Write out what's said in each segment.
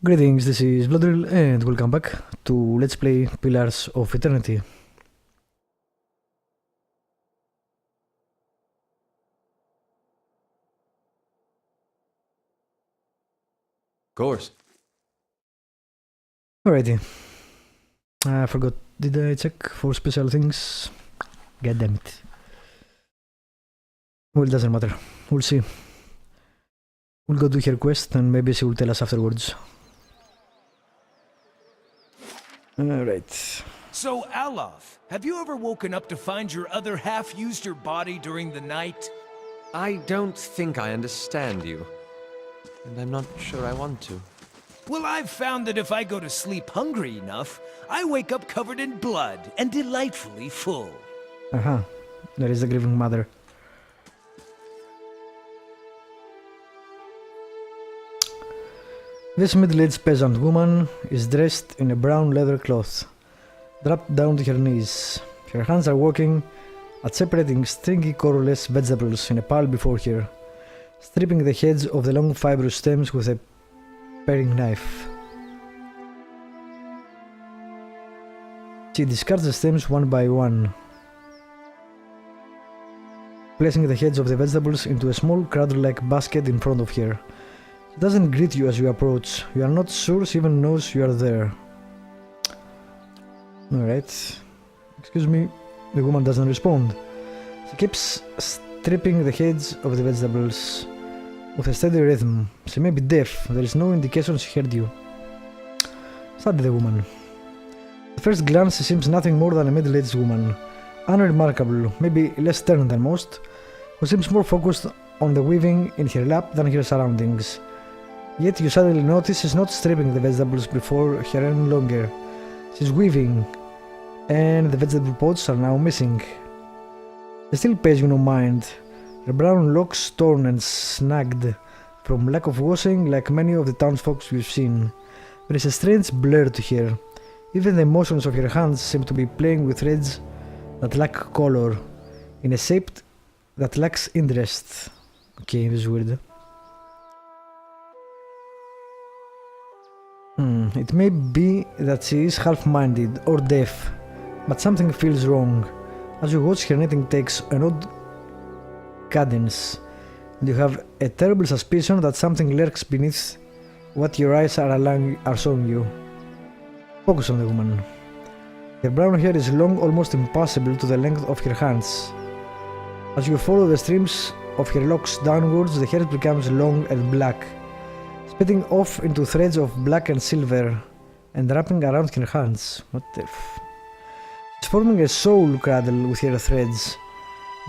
Greetings, this is Bloodrill and welcome back to Let's Play Pillars of Eternity. Of course. Alrighty. I forgot, did I check for special things? God damn it. Well, it doesn't matter. We'll see. We'll go do her quest and maybe she will tell us afterwards. Alright. So, Alof, have you ever woken up to find your other half used your body during the night? I don't think I understand you. And I'm not sure I want to. Well, I've found that if I go to sleep hungry enough, I wake up covered in blood and delightfully full. Aha. There is the grieving mother. This middle-aged peasant woman is dressed in a brown leather cloth, dropped down to her knees. Her hands are working at separating stringy colorless vegetables in a pile before her, stripping the heads of the long fibrous stems with a paring knife. She discards the stems one by one, placing the heads of the vegetables into a small cradle-like basket in front of her. She doesn't greet you as you approach. You are not sure she even knows you are there. Alright. Excuse me. The woman doesn't respond. She keeps stripping the heads of the vegetables with a steady rhythm. She may be deaf. There is no indication she heard you. Study the woman. At first glance she seems nothing more than a middle-aged woman. Unremarkable, maybe less stern than most, who seems more focused on the weaving in her lap than her surroundings. Yet you suddenly notice she's not stripping the vegetables before her any longer. She's weaving, and the vegetable pods are now missing. She still pays you no mind, her brown locks torn and snagged from lack of washing like many of the townsfolk you've seen. There is a strange blur to her. Even the motions of her hands seem to be playing with threads that lack color, in a shape that lacks interest. Okay, this is weird. It may be that she is half-minded or deaf, but something feels wrong. As you watch, her knitting takes an odd cadence, and you have a terrible suspicion that something lurks beneath what your eyes are showing you. Focus on the woman. Her brown hair is long, almost impossible to the length of her hands. As you follow the streams of her locks downwards, the hair becomes long and black, splitting off into threads of black and silver and wrapping around her hands. What the f... She's forming a soul cradle with her threads,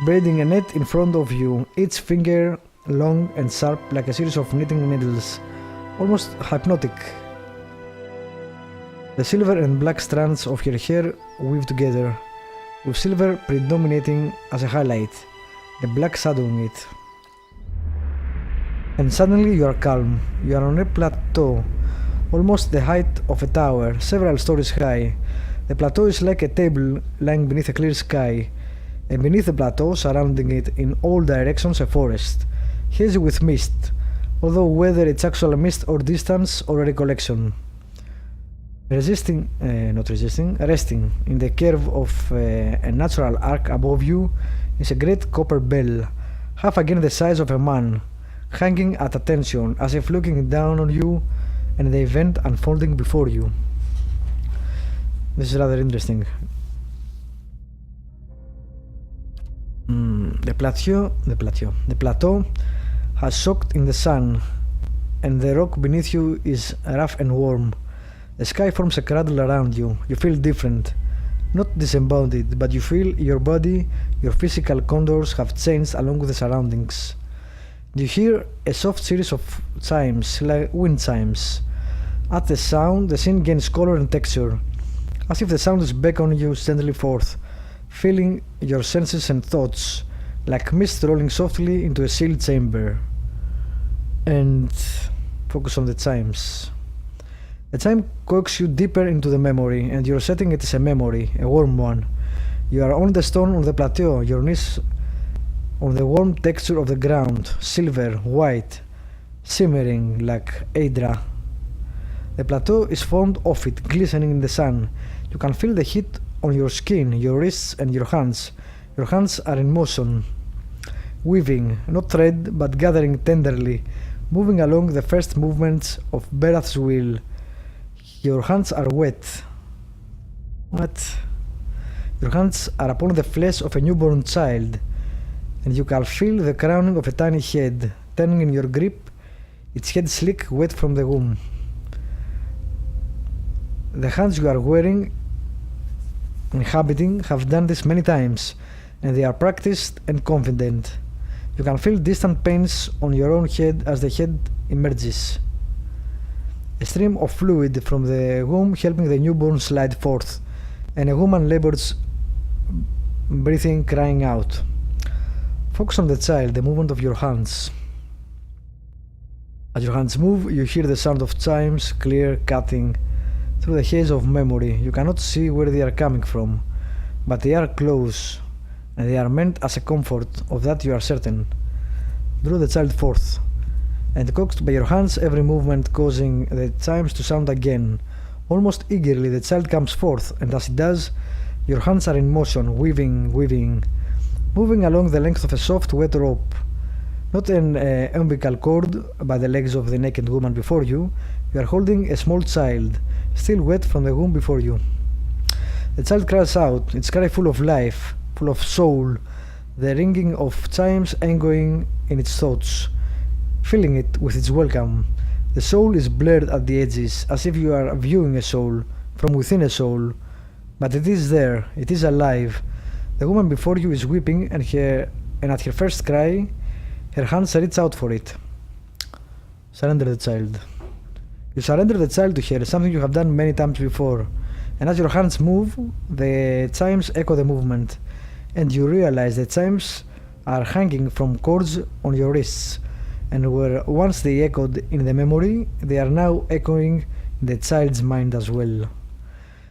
braiding a net in front of you, each finger long and sharp like a series of knitting needles, almost hypnotic. The silver and black strands of her hair weave together, with silver predominating as a highlight, the black shadowing it. And suddenly you are calm. You are on a plateau, almost the height of a tower, several stories high. The plateau is like a table lying beneath a clear sky, and beneath the plateau, surrounding it in all directions, a forest, hazy with mist, although whether it's actual mist or distance or a recollection. Resting in the curve of a natural arc above you is a great copper bell, half again the size of a man, hanging at attention as if looking down on you and the event unfolding before you. This is rather interesting. The plateau has soaked in the sun, and the rock beneath you is rough and warm. The sky forms a cradle around you. You feel different, not disembodied, but you feel your body, your physical contours have changed along with the surroundings. You hear a soft series of chimes, like wind chimes. At the sound, the scene gains color and texture, as if the sound is beckoning you gently forth, filling your senses and thoughts, like mist rolling softly into a sealed chamber. And focus on the chimes. The chime coaxes you deeper into the memory, and you're setting it as a memory, a warm one. You are on the stone on the plateau, your knees on the warm texture of the ground, silver, white, shimmering like Aedra. The plateau is formed of it, glistening in the sun. You can feel the heat on your skin, your wrists and your hands. Your hands are in motion, weaving, not thread, but gathering tenderly, moving along the first movements of Berath's will. Your hands are wet. What? Your hands are upon the flesh of a newborn child, and you can feel the crowning of a tiny head, turning in your grip, its head slick, wet from the womb. The hands you are wearing, inhabiting, have done this many times, and they are practiced and confident. You can feel distant pains on your own head as the head emerges. A stream of fluid from the womb helping the newborn slide forth, and a woman labors, breathing, crying out. Focus on the child, the movement of your hands. As your hands move, you hear the sound of chimes, clear, cutting through the haze of memory. You cannot see where they are coming from, but they are close, and they are meant as a comfort, of that you are certain. Draw the child forth, and coaxed by your hands, every movement causing the chimes to sound again. Almost eagerly the child comes forth, and as it does, your hands are in motion, weaving, moving along the length of a soft, wet rope. Not an umbilical cord, but the legs of the naked woman before you. You are holding a small child, still wet from the womb before you. The child cries out, its cry full of life, full of soul, the ringing of chimes echoing in its thoughts, filling it with its welcome. The soul is blurred at the edges, as if you are viewing a soul from within a soul, but it is there, it is alive. The woman before you is weeping, and at her first cry, her hands reach out for it. Surrender the child. You surrender the child to her, something you have done many times before, and as your hands move, the chimes echo the movement, and you realize the chimes are hanging from cords on your wrists, and where once they echoed in the memory, they are now echoing in the child's mind as well.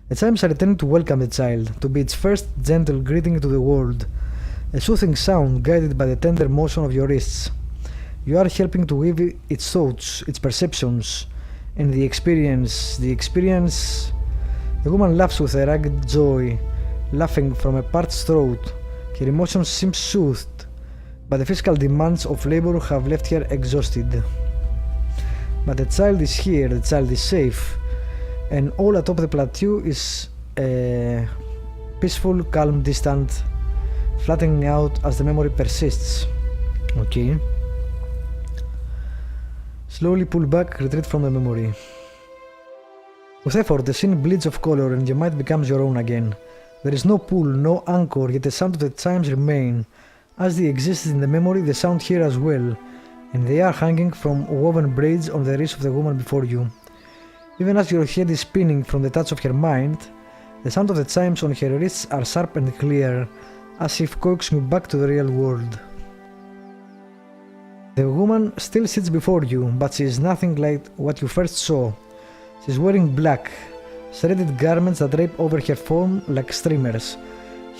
The chimes are returning to welcome the child, to be its first gentle greeting to the world, a soothing sound guided by the tender motion of your wrists. You are helping to weave its thoughts, its perceptions, and the experience. The woman laughs with a ragged joy, laughing from a parched throat. Her emotions seem soothed, but the physical demands of labor have left her exhausted. But the child is here, the child is safe, and all atop the plateau is peaceful, calm, distant, flattening out as the memory persists. Okay. Slowly pull back, retreat from the memory. With effort, the scene bleeds of color and your mind becomes your own again. There is no pull, no anchor, yet the sound of the chimes remain. As they exist in the memory, the sound here as well, and they are hanging from woven braids on the wrist of the woman before you. Even as your head is spinning from the touch of her mind, the sound of the chimes on her wrists are sharp and clear, as if coaxing you back to the real world. The woman still sits before you, but she is nothing like what you first saw. She is wearing black, threaded garments that drape over her form like streamers.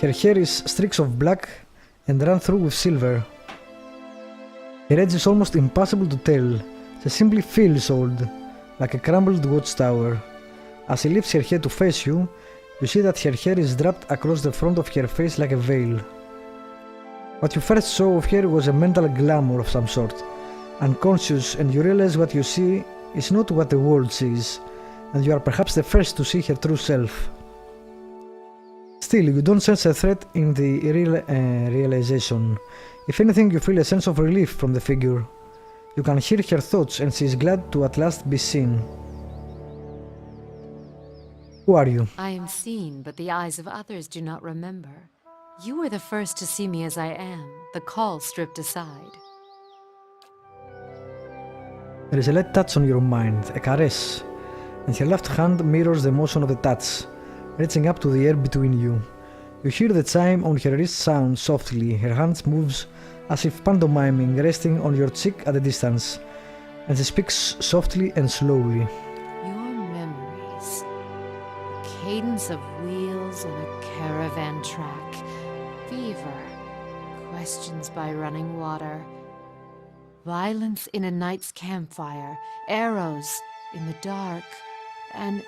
Her hair is streaks of black and run through with silver. Her edge is almost impossible to tell. She simply feels old, like a crumbled watchtower. As she lifts her head to face you, you see that her hair is draped across the front of her face like a veil. What you first saw of her was a mental glamour of some sort, unconscious, and you realize what you see is not what the world sees, and you are perhaps the first to see her true self. Still, you don't sense a threat in the realization. If anything, you feel a sense of relief from the figure. You can hear her thoughts, and she is glad to at last be seen. Who are you? I am seen, but the eyes of others do not remember. You were the first to see me as I am, the call stripped aside. There is a light touch on your mind, a caress, and her left hand mirrors the motion of the touch, reaching up to the air between you. You hear the chime on her wrist sound softly, her hand moves as if pantomiming, resting on your cheek at a distance, and she speaks softly and slowly. Your memories. The cadence of wheels on a caravan track. Fever. Questions by running water. Violence in a night's campfire. Arrows in the dark. and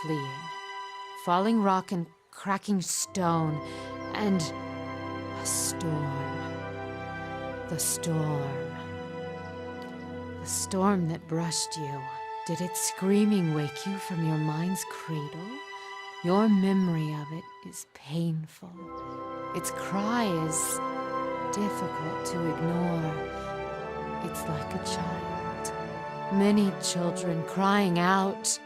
fleeing. Falling rock and cracking stone, and a storm. The storm. The storm that brushed you. Did its screaming wake you from your mind's cradle? Your memory of it is painful. Its cry is difficult to ignore. It's like a child. Many children crying out.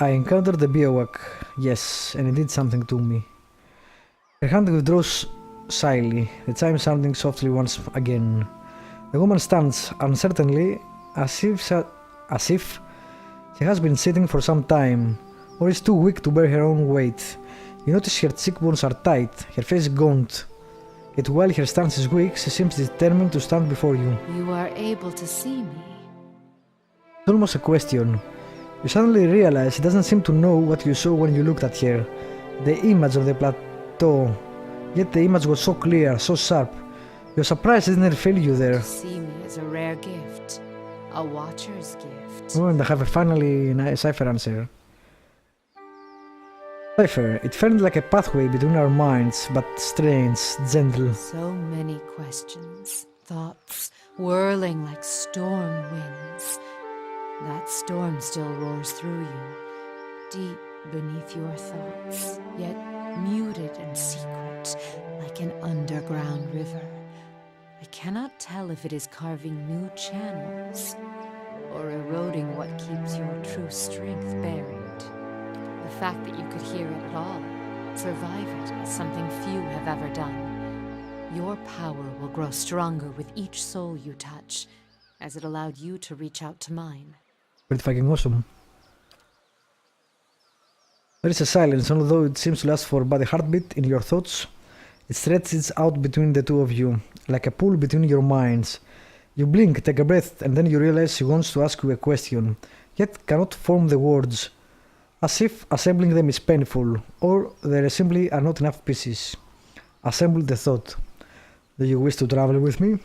I encountered the bivouac, yes, and it did something to me. Her hand withdraws shyly, the chime sounding softly once again. The woman stands uncertainly, as if she has been sitting for some time, or is too weak to bear her own weight. You notice her cheekbones are tight, her face gaunt. Yet while her stance is weak, she seems determined to stand before you. You are able to see me. It's almost a question. You suddenly realize she doesn't seem to know what you saw when you looked at her. The image of the plateau. Yet the image was so clear, so sharp. You're surprised it didn't fail you there. To see me is a rare gift. A watcher's gift. Oh, and I have a finally nice Cipher answer. Cipher, it felt like a pathway between our minds, but strange, gentle. So many questions, thoughts, whirling like storm winds. That storm still roars through you, deep beneath your thoughts, yet muted and secret, like an underground river. I cannot tell if it is carving new channels, or eroding what keeps your true strength buried. The fact that you could hear it at all, survive it, is something few have ever done. Your power will grow stronger with each soul you touch, as it allowed you to reach out to mine. Pretty fucking awesome. There is a silence, although it seems to last for but a heartbeat in your thoughts. It stretches out between the two of you, like a pool between your minds. You blink, take a breath, and then you realize she wants to ask you a question, yet cannot form the words, as if assembling them is painful, or there simply are not enough pieces. Assemble the thought. Do you wish to travel with me?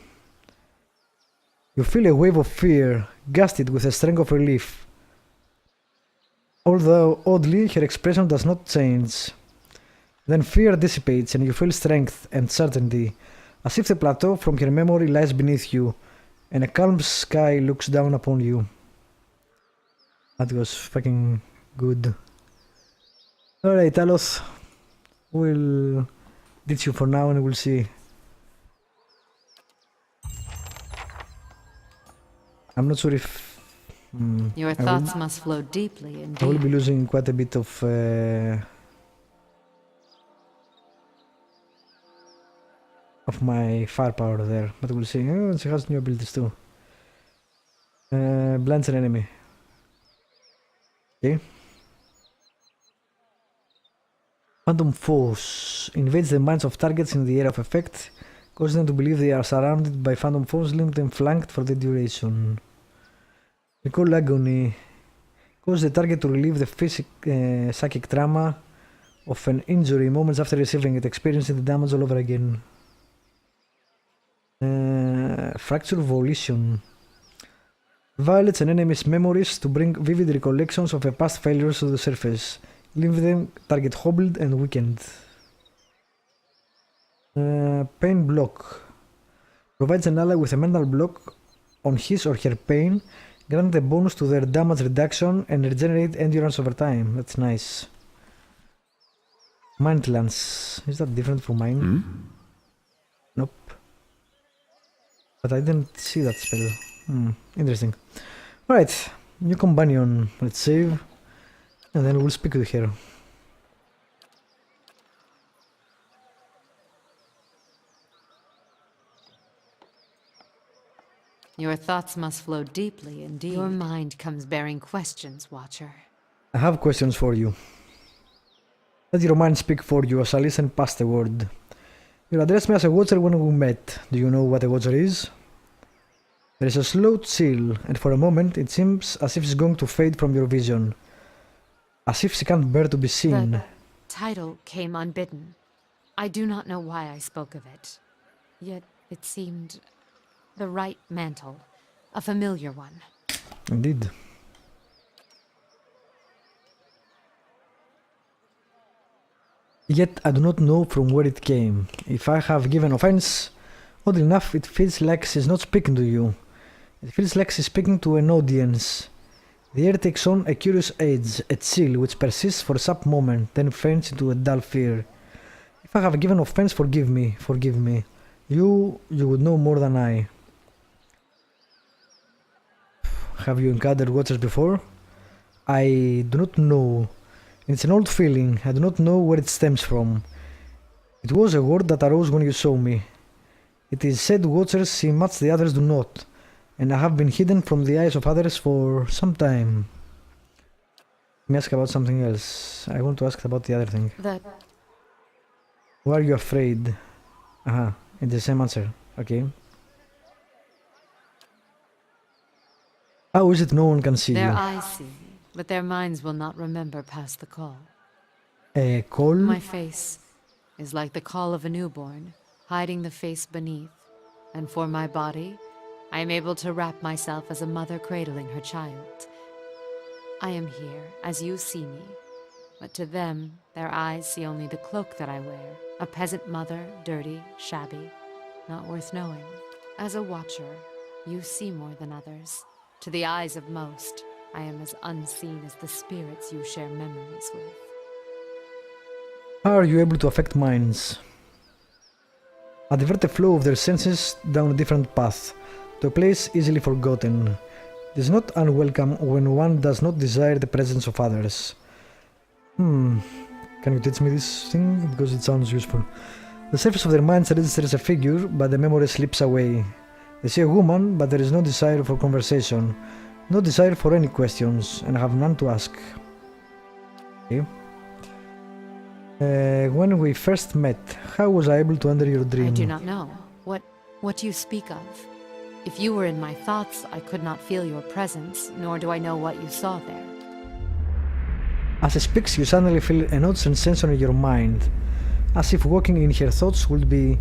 You feel a wave of fear, gusted with a strength of relief. Although, oddly, her expression does not change. Then fear dissipates and you feel strength and certainty, as if the plateau from her memory lies beneath you, and a calm sky looks down upon you. That was fucking good. Alright, Talos. We'll ditch you for now and we'll see. I'm not sure if... Your thoughts must flow deeply I will indeed. be losing quite a bit of my firepower there, but we'll see. Oh, she has new abilities too. Blends an enemy. Okay. Phantom foes invades the minds of targets in the area of effect, causing them to believe they are surrounded by phantom foes, leaving them flanked for the duration. Recall agony. Cause the target to relieve the psychic trauma of an injury moments after receiving it, experiencing the damage all over again. Fracture volition. Violates an enemy's memories to bring vivid recollections of a past failures to the surface, leaving them target hobbled and weakened. Pain block. Provides an ally with a mental block on his or her pain, grant a bonus to their damage reduction and regenerate endurance over time. That's nice. Mind lance. Is that different from mine? Nope. But I didn't see that spell. Interesting. Alright, new companion. Let's save. And then we'll speak with her. Your thoughts must flow deeply indeed. Your mind comes bearing questions, Watcher. I have questions for you. Let your mind speak for you as I listen past the word. You addressed me as a watcher when we met. Do you know what a watcher is? There is a slow chill, and for a moment it seems as if she's going to fade from your vision. As if she can't bear to be seen. The title came unbidden. I do not know why I spoke of it. Yet it seemed the right mantle, a familiar one. Indeed. Yet I do not know from where it came. If I have given offense, oddly enough, it feels like she's not speaking to you. It feels like she's speaking to an audience. The air takes on a curious edge, a chill which persists for a sub moment, then fades into a dull fear. If I have given offense, forgive me, forgive me. You would know more than I. Have you encountered watchers before? I do not know. It's an old feeling, I do not know where it stems from. It was a word that arose when you saw me. It is said watchers see much the others do not, and I have been hidden from the eyes of others for some time. Let me ask about something else. I want to ask about the other thing. Why are you afraid? Aha, it's the same answer. Okay. How is it no one can see Their you? eyes see me, but their minds will not remember past the call. A call? My face is like the call of a newborn, hiding the face beneath. And for my body, I am able to wrap myself as a mother cradling her child. I am here, as you see me, but to them, their eyes see only the cloak that I wear, a peasant mother, dirty, shabby, not worth knowing. As a watcher, you see more than others. To the eyes of most, I am as unseen as the spirits you share memories with. How are you able to affect minds? I divert the flow of their senses down a different path, to a place easily forgotten. It is not unwelcome when one does not desire the presence of others. Can you teach me this thing? Because it sounds useful. The surface of their minds registers a figure, but the memory slips away. They see a woman, but there is no desire for conversation, no desire for any questions, and I have none to ask. Okay. When we first met, how was I able to enter your dream? I do not know. What do you speak of? If you were in my thoughts, I could not feel your presence, nor do I know what you saw there. As he speaks, you suddenly feel an odd sensation in your mind, as if walking in her thoughts would be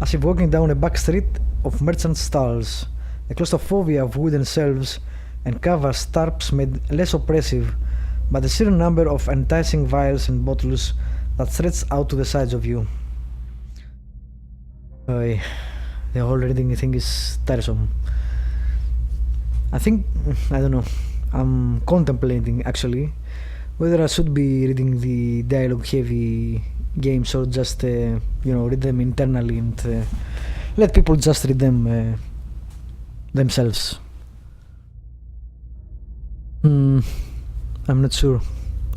as if walking down a back street of merchant stalls. The claustrophobia of wooden shelves and covered tarps made less oppressive, but the sheer number of enticing vials and bottles that stretch out to the sides of you. The whole reading thing is tiresome. I don't know, I'm contemplating actually whether I should be reading the dialogue heavy games or just read them internally and let people just read them themselves. I'm not sure,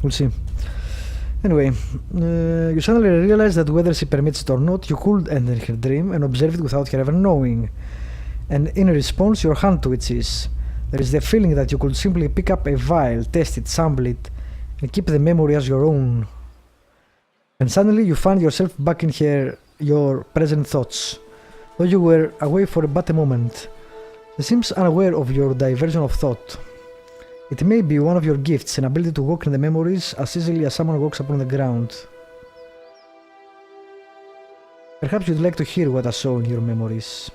we'll see. Anyway, you suddenly realize that whether she permits it or not, you could enter her dream and observe it without her ever knowing. And in response, your hand twitches. There is the feeling that you could simply pick up a vial, test it, sample it, and keep the memory as your own. And suddenly you find yourself back in your present thoughts, though you were away for but a moment. She seems unaware of your diversion of thought. It may be one of your gifts, an ability to walk in the memories as easily as someone walks upon the ground. Perhaps you'd like to hear what I saw in your memories.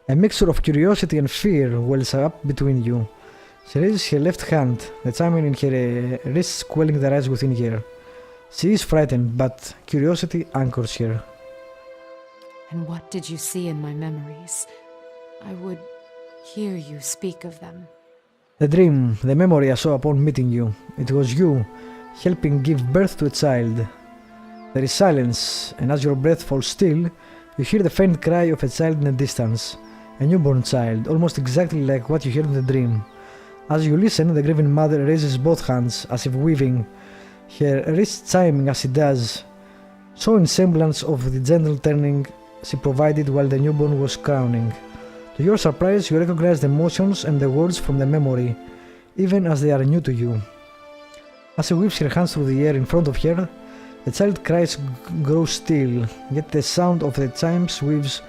A mixture of curiosity and fear wells up between you. She raises her left hand, the chiming in her wrists quelling the rise within her. She is frightened, but curiosity anchors her. And what did you see in my memories? I would hear you speak of them. The dream, the memory I saw upon meeting you. It was you, helping give birth to a child. There is silence, and as your breath falls still, you hear the faint cry of a child in the distance. A newborn child, almost exactly like what you heard in the dream. As you listen, the grieving mother raises both hands, as if weaving, her wrists chiming as she does, showing semblance of the gentle turning she provided while the newborn was crowning. To your surprise, you recognize the motions and the words from the memory, even as they are new to you. As she whips her hands through the air in front of her, the child's cries grow still, yet the sound of the chimes weaves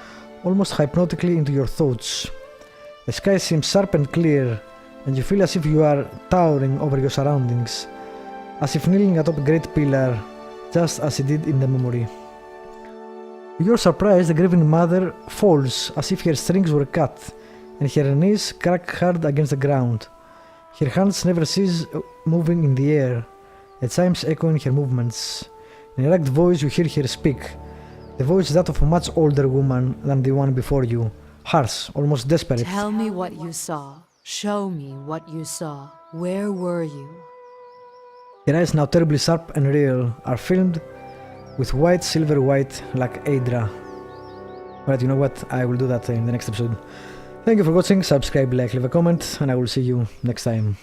almost hypnotically into your thoughts. The sky seems sharp and clear, and you feel as if you are towering over your surroundings, as if kneeling atop a great pillar, just as she did in the memory. To your surprise, the grieving mother falls as if her strings were cut, and her knees crack hard against the ground. Her hands never cease moving in the air, the chimes echoing her movements. In a ragged voice you hear her speak. The voice is that of a much older woman than the one before you, harsh, almost desperate. Tell me what you saw. Show me what you saw. Where were you? Her eyes, now terribly sharp and real, are filled with white, silver white, like Aedra. Alright, you know what? I will do that in the next episode. Thank you for watching, subscribe, like, leave a comment, and I will see you next time.